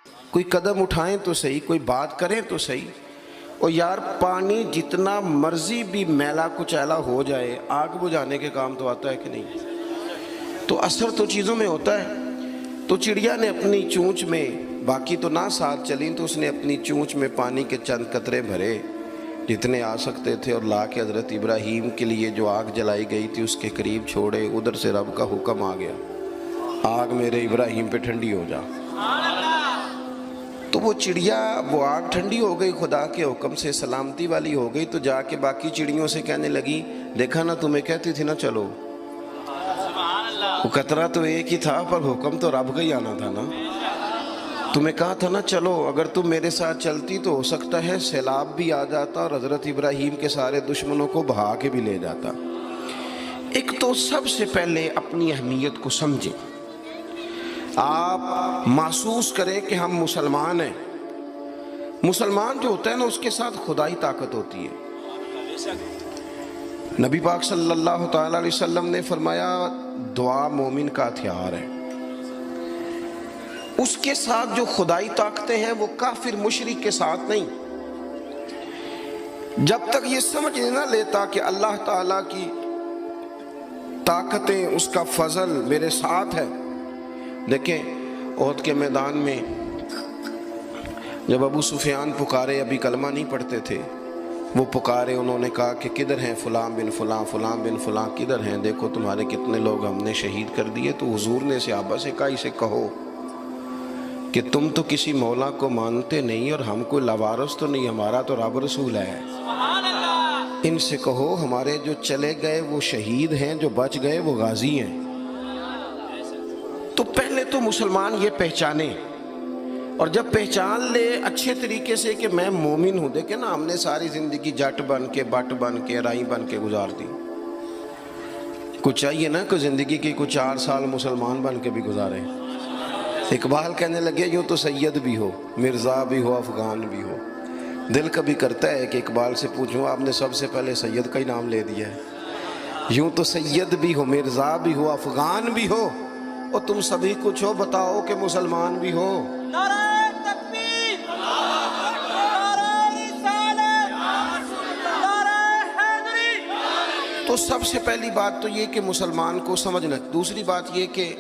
کوئی قدم اٹھائیں تو صحیح، کوئی بات کریں تو صحیح۔ اور یار پانی جتنا مرضی بھی میلا کچیلا ہو جائے، آگ بجھانے کے کام تو آتا ہے کہ نہیں؟ تو اثر تو چیزوں میں ہوتا ہے۔ تو چڑیا نے اپنی چونچ میں، باقی تو نہ ساتھ چلیں، تو اس نے اپنی چونچ میں پانی کے چند قطرے بھرے جتنے آ سکتے تھے، اور لا کے حضرت ابراہیم کے لیے جو آگ جلائی گئی تھی اس کے قریب چھوڑے۔ ادھر سے رب کا حکم آ گیا، آگ میرے ابراہیم پہ ٹھنڈی ہو جا۔ تو وہ چڑیا، وہ آگ ٹھنڈی ہو گئی، خدا کے حکم سے سلامتی والی ہو گئی۔ تو جا کے باقی چڑیوں سے کہنے لگی، دیکھا نا تمہیں کہتی تھی نا چلو، وہ قطرہ تو ایک ہی تھا پر حکم تو رب کا ہی آنا تھا نا، تمہیں کہا تھا نا چلو، اگر تم میرے ساتھ چلتی تو ہو سکتا ہے سیلاب بھی آ جاتا اور حضرت ابراہیم کے سارے دشمنوں کو بہا کے بھی لے جاتا۔ ایک تو سب سے پہلے اپنی اہمیت کو سمجھیں، آپ محسوس کریں کہ ہم مسلمان ہیں۔ مسلمان جو ہوتا ہے نا، اس کے ساتھ خدائی طاقت ہوتی ہے۔ نبی پاک صلی اللہ تعالیٰ علیہ وسلم نے فرمایا، دعا مومن کا ہتھیار ہے۔ اس کے ساتھ جو خدائی طاقتیں ہیں وہ کافر مشرک کے ساتھ نہیں۔ جب تک یہ سمجھ نہ لیتا کہ اللہ تعالیٰ کی طاقتیں، اس کا فضل میرے ساتھ ہے۔ دیکھیں احد کے میدان میں جب ابو سفیان پکارے، ابھی کلمہ نہیں پڑھتے تھے، وہ پکارے، انہوں نے کہا کہ کدھر ہیں فلاں بن فلاں، فلاں بن فلاں کدھر ہیں، دیکھو تمہارے کتنے لوگ ہم نے شہید کر دیے۔ تو حضور نے صحابہ سے کہا، اسے کہو کہ تم تو کسی مولا کو مانتے نہیں، اور ہم کوئی لوارث تو نہیں، ہمارا تو رب رسول ہے۔ ان سے کہو ہمارے جو چلے گئے وہ شہید ہیں، جو بچ گئے وہ غازی ہیں۔ تو پہلے تو مسلمان یہ پہچانے، اور جب پہچان لے اچھے طریقے سے کہ میں مومن ہوں۔ دیکھیں نا، ہم نے ساری زندگی جٹ بن کے، بٹ بن کے، رائی بن کے گزار دی۔ کچھ چاہیے نا کہ زندگی کی کچھ 4 سال مسلمان بن کے بھی گزارے۔ اقبال کہنے لگے، یوں تو سید بھی ہو، مرزا بھی ہو، افغان بھی ہو۔ دل کبھی کرتا ہے کہ اقبال سے پوچھوں، آپ نے سب سے پہلے سید کا ہی نام لے دیا ہے۔ یوں تو سید بھی ہو، مرزا بھی ہو، افغان بھی ہو، اور تم سبھی کچھ ہو، بتاؤ کہ مسلمان بھی ہو۔ نعرہ تکبیر، نعرہ رسالت، نعرہ حیدری۔ تو سب سے پہلی بات تو یہ کہ مسلمان کو سمجھنا۔ دوسری بات یہ کہ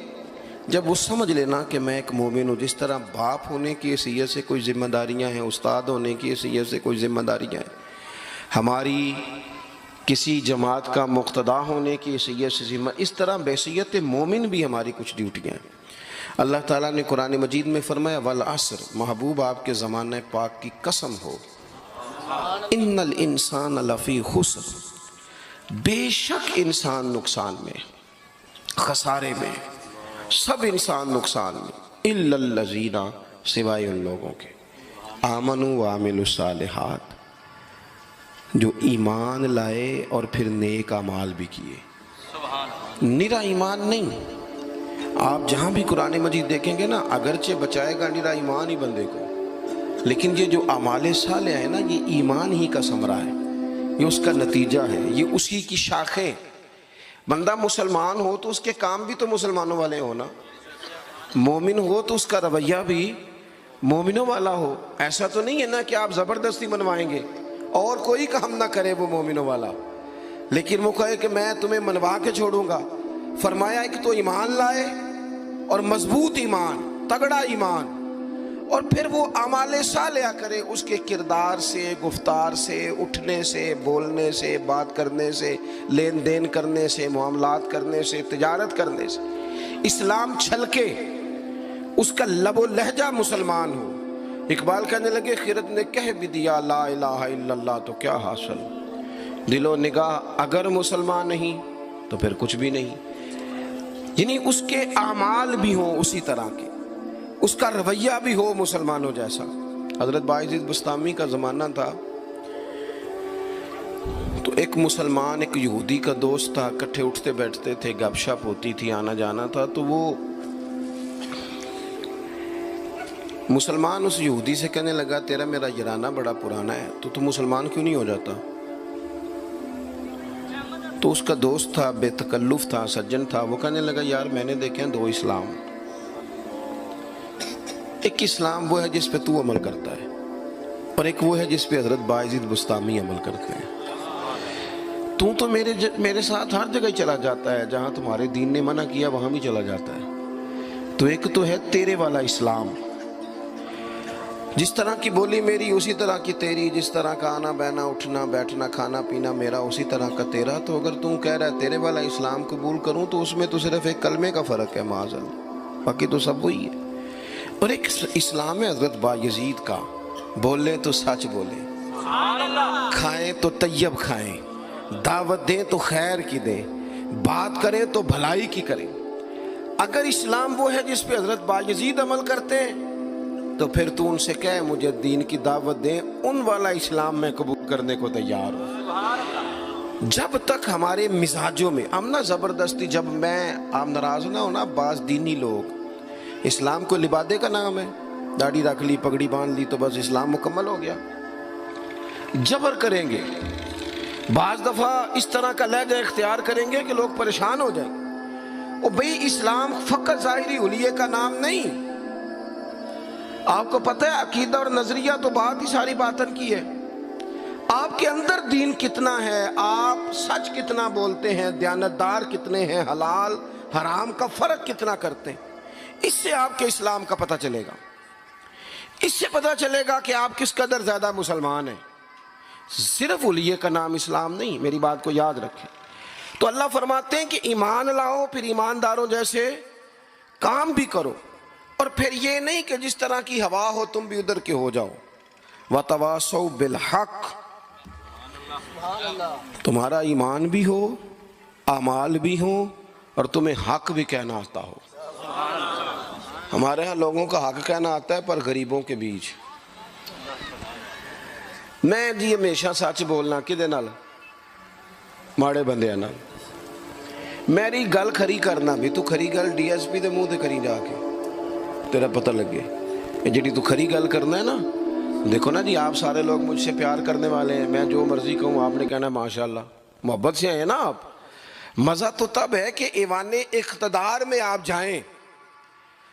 جب وہ سمجھ لینا کہ میں ایک مومن ہوں، جس طرح باپ ہونے کی حیثیت سے کوئی ذمہ داریاں ہیں، استاد ہونے کی حیثیت سے کوئی ذمہ داریاں ہیں، ہماری کسی جماعت کا مقتدا ہونے کی حیثیت سے ذمہ، اس طرح بحیثیت مومن بھی ہماری کچھ ڈیوٹیاں ہیں۔ اللہ تعالیٰ نے قرآن مجید میں فرمایا، والعصر، محبوب آپ کے زمانہ پاک کی قسم ہو، ان الانسان لفی خسر، بے شک انسان نقصان میں، خسارے میں، سب انسان نقصان میں، الا الذین، سوائے ان لوگوں کے، آمنوا وعملوا الصالحات، جو ایمان لائے اور پھر نیک اعمال بھی کیے۔ نرا ایمان نہیں، آپ جہاں بھی قرآن مجید دیکھیں گے نا، اگرچہ بچائے گا نرا ایمان ہی بندے کو، لیکن یہ جو اعمال صالح ہے نا، یہ ایمان ہی کا ثمرہ ہے، یہ اس کا نتیجہ ہے، یہ اسی کی شاخیں۔ بندہ مسلمان ہو تو اس کے کام بھی تو مسلمانوں والے ہو نا، مومن ہو تو اس کا رویہ بھی مومنوں والا ہو۔ ایسا تو نہیں ہے نا کہ آپ زبردستی منوائیں گے اور کوئی کام نہ کرے وہ مومنوں والا، لیکن وہ کہے کہ میں تمہیں منوا کے چھوڑوں گا۔ فرمایا ایک تو ایمان لائے، اور مضبوط ایمان، تگڑا ایمان، اور پھر وہ اعمال صالحہ کرے، اس کے کردار سے، گفتار سے، اٹھنے سے، بولنے سے، بات کرنے سے، لین دین کرنے سے، معاملات کرنے سے، تجارت کرنے سے، اسلام چھلکے، اس کا لب و لہجہ مسلمان ہو۔ اقبال کہنے لگے، خرد نے کہہ بھی دیا لا الہ الا اللہ تو کیا حاصل، دل و نگاہ اگر مسلمان نہیں تو پھر کچھ بھی نہیں۔ یعنی اس کے اعمال بھی ہوں اسی طرح کے، اس کا رویہ بھی ہو مسلمانوں جیسا۔ حضرت باعزید بستامی کا زمانہ تھا، تو ایک مسلمان ایک یہودی کا دوست تھا، اکٹھے اٹھتے بیٹھتے تھے، گپ شپ ہوتی تھی، آنا جانا تھا۔ تو وہ مسلمان اس یہودی سے کہنے لگا، تیرا میرا یارانہ بڑا پرانا ہے، تو مسلمان کیوں نہیں ہو جاتا؟ تو اس کا دوست تھا، بے تکلف تھا، سجن تھا، وہ کہنے لگا، یار میں نے دیکھے ہیں 2 اسلام، ایک اسلام وہ ہے جس پہ تو عمل کرتا ہے، اور ایک وہ ہے جس پہ حضرت باعزید بستامی عمل کرتے ہیں۔ تو میرے ساتھ ہر جگہ چلا جاتا ہے، جہاں تمہارے دین نے منع کیا وہاں بھی چلا جاتا ہے۔ تو ایک تو ہے تیرے والا اسلام، جس طرح کی بولی میری اسی طرح کی تیری، جس طرح کا آنا بہنا اٹھنا بیٹھنا کھانا پینا میرا اسی طرح کا تیرا۔ تو اگر تم کہہ رہا ہے تیرے والا اسلام قبول کروں تو اس میں تو صرف ایک کلمے کا فرق ہے معاذ اللہ، باقی تو سب وہی ہے۔ اور ایک اسلام ہے حضرت بایزید کا، بولے تو سچ بولے، کھائیں تو طیب کھائیں، دعوت دیں تو خیر کی دیں، بات کریں تو بھلائی کی کریں۔ اگر اسلام وہ ہے جس پہ حضرت بایزید عمل کرتے ہیں تو پھر تو ان سے کہے مجھے دین کی دعوت دیں، ان والا اسلام میں قبول کرنے کو تیار ہوں۔ جب تک ہمارے مزاجوں میں ہم نہ زبردستی، جب آپ ناراض نہ ہونا، بعض دینی لوگ اسلام کو لبادے کا نام ہے، داڑھی رکھ لی پگڑی باندھ لی تو بس اسلام مکمل ہو گیا، جبر کریں گے، بعض دفعہ اس طرح کا لہجہ اختیار کریں گے کہ لوگ پریشان ہو جائیں۔ اور بھئی اسلام فقط ظاہری حلیے کا نام نہیں، آپ کو پتہ ہے عقیدہ اور نظریہ تو بات ہی ساری باطن کی ہے، آپ کے اندر دین کتنا ہے، آپ سچ کتنا بولتے ہیں، دیانتدار کتنے ہیں، حلال حرام کا فرق کتنا کرتے ہیں، اس سے آپ کے اسلام کا پتہ چلے گا۔ اس سے پتہ چلے گا کہ آپ کس قدر زیادہ مسلمان ہیں۔ صرف حلیے کا نام اسلام نہیں، میری بات کو یاد رکھیں۔ تو اللہ فرماتے ہیں کہ ایمان لاؤ، پھر ایمانداروں جیسے کام بھی کرو، اور پھر یہ نہیں کہ جس طرح کی ہوا ہو تم بھی ادھر کے ہو جاؤ۔ وَتَوَاصَوْا بِالْحَقِّ، تمہارا ایمان بھی ہو، اعمال بھی ہوں، اور تمہیں حق بھی کہنا آتا ہو۔ ہمارے ہاں لوگوں کا حق کہنا آتا ہے پر غریبوں کے بیچ۔ میں جی ہمیشہ سچ بولنا کدے نال؟ ماڑے بندے نال۔ میری گل کھری کرنا بھی، تو کھری گل ڈی ایس پی دے منہ تے کری جا کے، تیرا پتہ لگے یہ جڑی تو کھری گل کرنا ہے نا۔ دیکھو نا جی، آپ سارے لوگ مجھ سے پیار کرنے والے ہیں، میں جو مرضی کہوں آپ نے کہنا ہے ماشاءاللہ، محبت سے ہیں نا آپ۔ مزہ تو تب ہے کہ ایوان اقتدار میں آپ جائیں،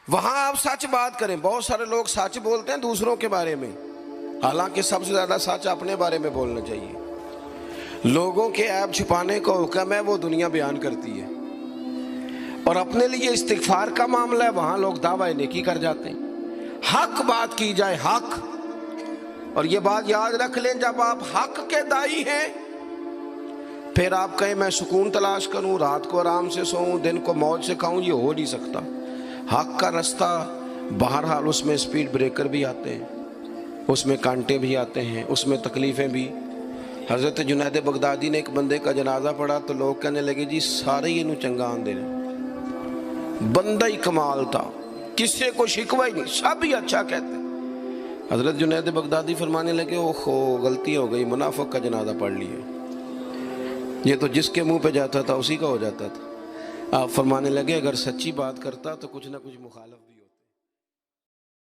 وہاں آپ سچ بات کریں۔ بہت سارے لوگ سچ بولتے ہیں دوسروں کے بارے میں، حالانکہ سب سے زیادہ سچ اپنے بارے میں بولنا چاہیے۔ لوگوں کے عیب چھپانے کو حکم ہے، وہ دنیا بیان کرتی ہے، اور اپنے لیے استغفار کا معاملہ ہے، وہاں لوگ دعویٰ نیکی کر جاتے ہیں۔ حق بات کی جائے، حق۔ اور یہ بات یاد رکھ لیں، جب آپ حق کے دائی ہیں پھر آپ کہیں میں سکون تلاش کروں، رات کو آرام سے سوؤں، دن کو موج سے کھاؤں، یہ ہو نہیں سکتا۔ حق کا رستہ بہرحال اس میں سپیڈ بریکر بھی آتے ہیں، اس میں کانٹے بھی آتے ہیں، اس میں تکلیفیں بھی۔ حضرت جنید بغدادی نے ایک بندے کا جنازہ پڑھا تو لوگ کہنے لگے جی سارے ہی انہوں چنگا آندے رہے، بندہ ہی کمال تھا، کسی کو شکوہ ہی نہیں، سب ہی اچھا کہتے۔ حضرت جنید بغدادی فرمانے لگے اوہو غلطی ہو گئی، منافق کا جنازہ پڑھ لیا، یہ تو جس کے منہ پہ جاتا تھا اسی کا ہو جاتا تھا۔ آپ فرمانے لگے اگر سچی بات کرتا تو کچھ نہ کچھ مخالف بھی